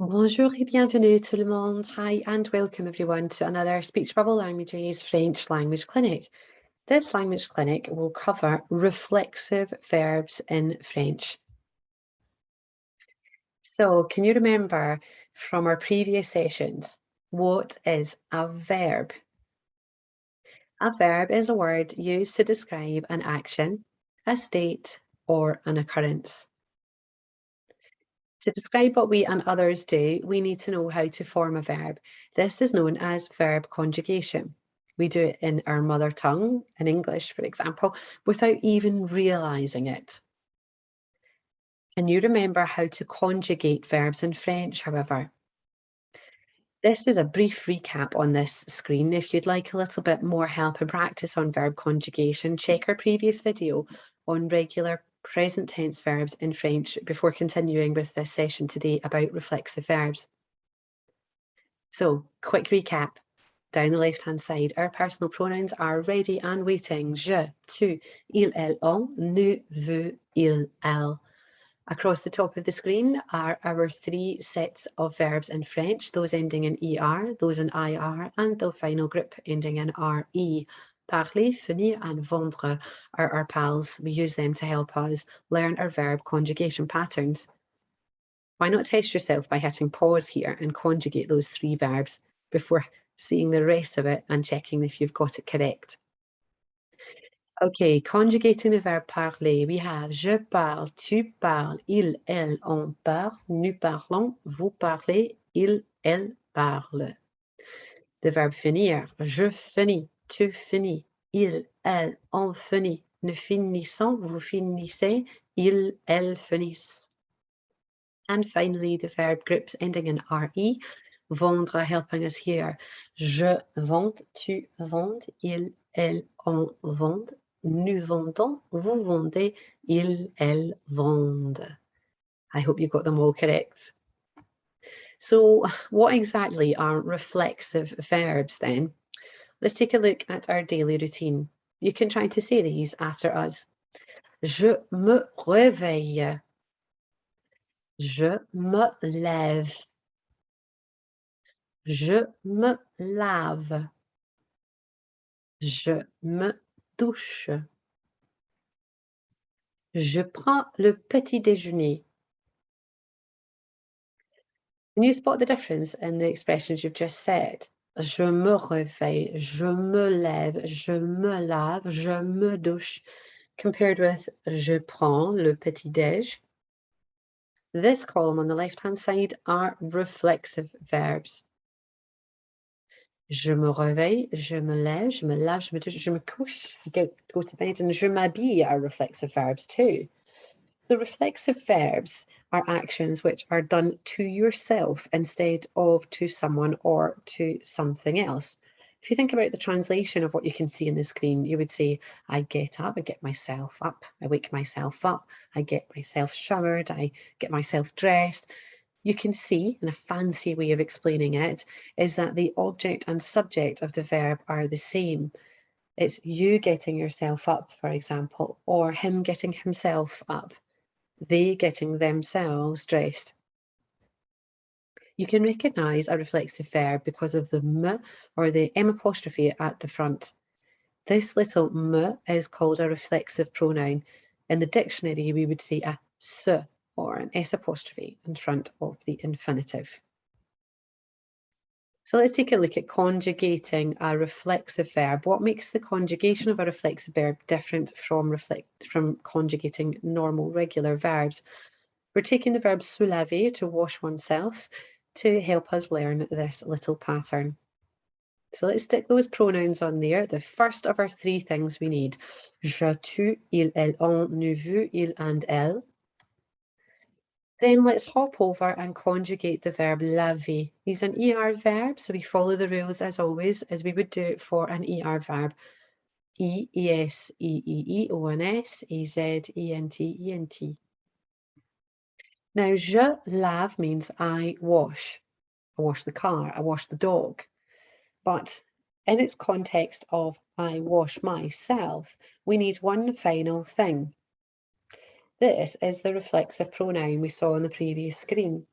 Bonjour et bienvenue tout le monde. Hi and welcome everyone to another Speech Bubble Languages French Language Clinic. This language clinic will cover reflexive verbs in French. So, can you remember from our previous sessions, what is a verb? A verb is a word used to describe an action, a state, or an occurrence. To describe what we and others do, we need to know how to form a verb. This is known as verb conjugation. We do it in our mother tongue, in English, for example, without even realizing it. Can you remember how to conjugate verbs in French, however? This is a brief recap on this screen. If you'd like a little bit more help and practice on verb conjugation, check our previous video on regular present tense verbs in French before continuing with this session today about reflexive verbs. So, quick recap. Down the left-hand side, our personal pronouns are ready and waiting. Je, tu, il, elle, on, nous, vous, il, elle. Across the top of the screen are our three sets of verbs in French, those ending in ER, those in IR, and the final group ending in RE. Parler, finir, and vendre are our pals. We use them to help us learn our verb conjugation patterns. Why not test yourself by hitting pause here and conjugate those three verbs before seeing the rest of it and checking if you've got it correct. Okay, conjugating the verb parler, we have je parle, tu parles, il, elle, on parle, nous parlons, vous parlez, il, elle parle. The verb finir, je finis, tu finis, il, elle, on finit, nous finissons, vous finissez, il, elle finissent. And finally, the verb groups ending in RE, vendre helping us here. Je vende, tu vendes, il, elle, on vende, nous vendons, vous vendez, il, elle vendent. I hope you got them all correct. So, what exactly are reflexive verbs then? Let's take a look at our daily routine. You can try to say these after us. Je me réveille. Je me lève. Je me lave. Je me douche. Je prends le petit déjeuner. Can you spot the difference in the expressions you've just said? Je me réveille, je me lève, je me lave, je me douche, compared with je prends le petit déj. This column on the left-hand side are reflexive verbs. Je me réveille, je me lève, je me lave, je me douche, je me couche, go to bed, and je m'habille are reflexive verbs too. The reflexive verbs are actions which are done to yourself instead of to someone or to something else. If you think about the translation of what you can see on the screen, you would say, I get up, I get myself up, I wake myself up, I get myself showered, I get myself dressed. You can see, in a fancy way of explaining it, is that the object and subject of the verb are the same. It's you getting yourself up, for example, or him getting himself up, they getting themselves dressed. You can recognise a reflexive verb because of the m or the m apostrophe at the front. This little m is called a reflexive pronoun. In the dictionary, we would say a s or an s apostrophe in front of the infinitive. So let's take a look at conjugating a reflexive verb. What makes the conjugation of a reflexive verb different from conjugating normal regular verbs? We're taking the verb se laver, to wash oneself, to help us learn this little pattern. So let's stick those pronouns on there. The first of our three things we need. Je, tu, il, elle, on, nous, vous, il, and elle. Then let's hop over and conjugate the verb laver. He's an ER verb, so we follow the rules as always, as we would do it for an ER verb. E, ES, EEE, ONS, EZ, ENT, ENT. Now, je lave means I wash. I wash the car, I wash the dog. But in its context of I wash myself, we need one final thing. This is the reflexive pronoun we saw on the previous screen.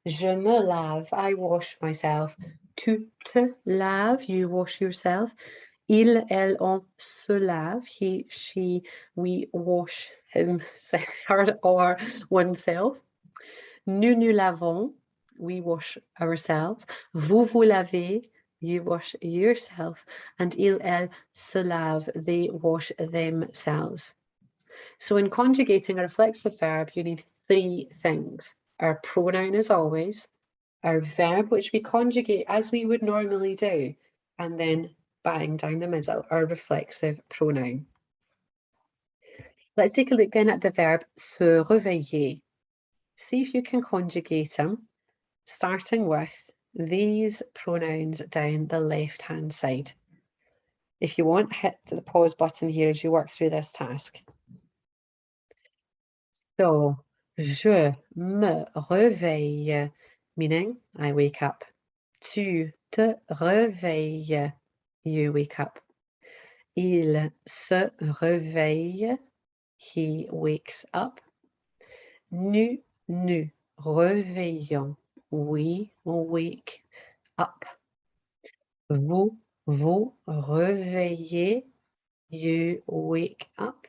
Je me lave, I wash myself. Tu te laves, you wash yourself. Il, elle, on se lave, he, she, we wash him, her, or oneself. Nous nous lavons, we wash ourselves. Vous vous lavez, you wash yourself. And il, elle se lave, they wash themselves. So in conjugating a reflexive verb, you need three things. Our pronoun as always, our verb, which we conjugate as we would normally do, and then bang down the middle, our reflexive pronoun. Let's take a look then at the verb se réveiller. See if you can conjugate them, starting with these pronouns down the left-hand side. If you want, hit the pause button here as you work through this task. So, je me réveille, meaning I wake up. Tu te réveilles, you wake up. Il se réveille, he wakes up. Nous nous réveillons, we wake up. Vous vous réveillez, you wake up.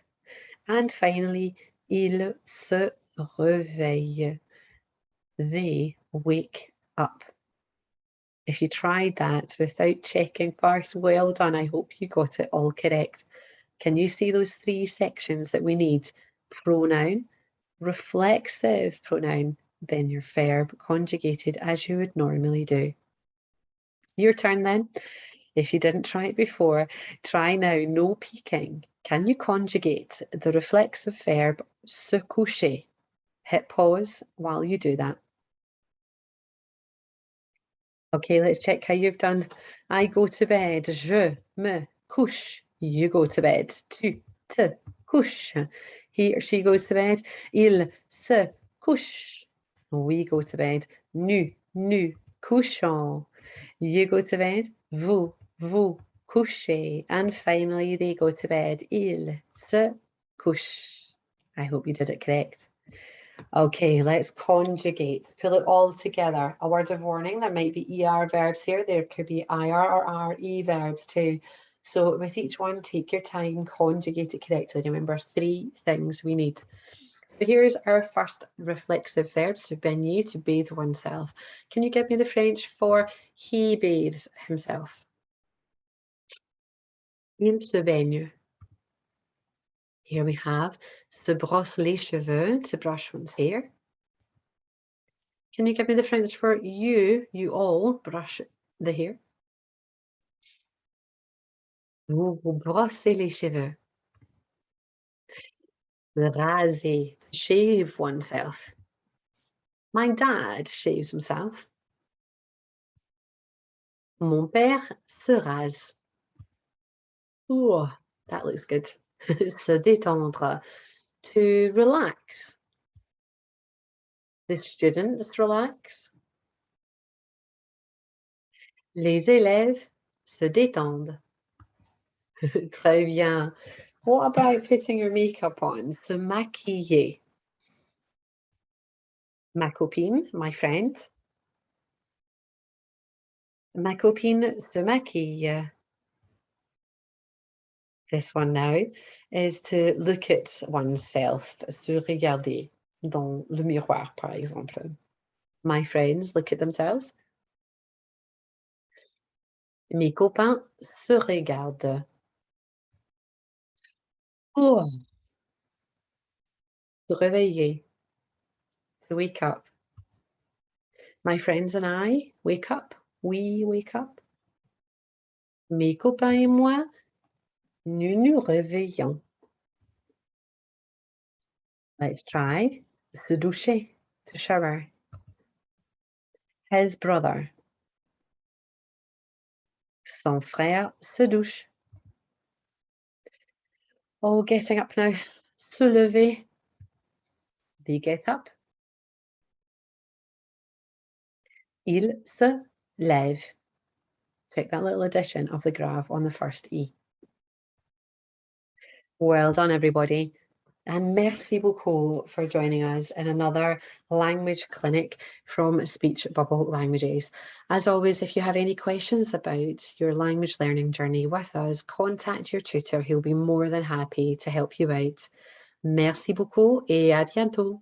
And finally, il se réveille, they wake up. If you tried that without checking first, well done. I hope you got it all correct. Can you see those three sections that we need? Pronoun, reflexive pronoun, then your verb conjugated as you would normally do. Your turn then. If you didn't try it before, try now, no peeking. Can you conjugate the reflexive verb se coucher? Hit pause while you do that. Okay, let's check how you've done. I go to bed. Je me couche. You go to bed. Tu te couches. He or she goes to bed. Il se couche. We go to bed. Nous couchons. You go to bed. Vous couchez. And finally, they go to bed. Ils se couchent. I hope you did it correct. Okay, let's conjugate. Pull it all together. A word of warning, there might be ER verbs here. There could be IR or RE verbs too. So with each one, take your time, conjugate it correctly. Remember, three things we need. So here's our first reflexive verb, se baigner, to bathe oneself. Can you give me the French for he bathes himself? Il se baigne. Here we have se brosse les cheveux, to brush one's hair. Can you give me the French for you all brush the hair? Vous vous brossez les cheveux. Raser, shave oneself. My dad shaves himself. Mon père se rase. Oh, that looks good. Se détendre, to relax. The students relax. Les élèves se détendent. Très bien. What about putting your makeup on? Se maquiller. Ma copine, my friend. Ma copine se maquille. This one now is to look at oneself, se regarder dans le miroir, par exemple. My friends look at themselves. Mes copains se regardent. Oh, se réveiller, to wake up. My friends and I wake up. We wake up. Mes copains et moi, nous nous réveillons. Let's try se doucher, to shower. His brother. Son frère se douche. Oh, getting up now. Se lever. They get up. Il se lève. Check that little addition of the graph on the first E. Well done, everybody. And merci beaucoup for joining us in another language clinic from Speech Bubble Languages. As always, if you have any questions about your language learning journey with us, contact your tutor. He'll be more than happy to help you out. Merci beaucoup et à bientôt.